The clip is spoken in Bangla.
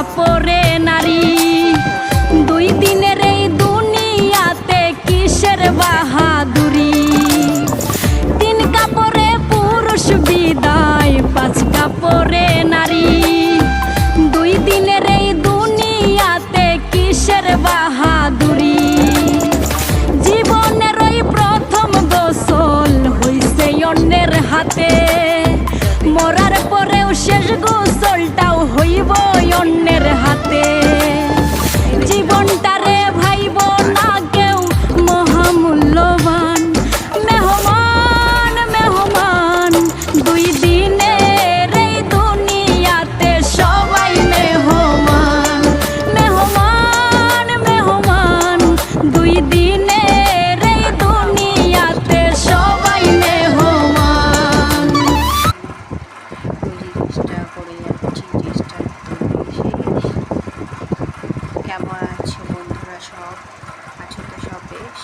কাপড়ে নারী। 2 দিনের এই দুনিয়াতে কিসের বাহাদুরি। 3 কাপড়ে পুরুষ বিদায়, 5 কাপড়ে নারী। 2 দিনের এই দুনিয়াতে কিসের বাহাদুরি। জীবনের ওই প্রথম গোসল হইছে অন্যের হাতে, মরার পরেও শেষ গোসলটাও হইব অন্যের হাতে। জীবনটারে ভাইব না কেউ মহামূল্যবান। মেহমান মেহমান 2 দিনের এই দুনিয়াতে সবাই মেহমান। মেহমান মেহমান 2 দিনের এই দুনিয়াতে সবাই মেহমান। চেষ্টা করে যাচ্ছি, চেষ্টা শেষ। কেমন আছো বন্ধুরা? সব আছো তো? সব বেশ।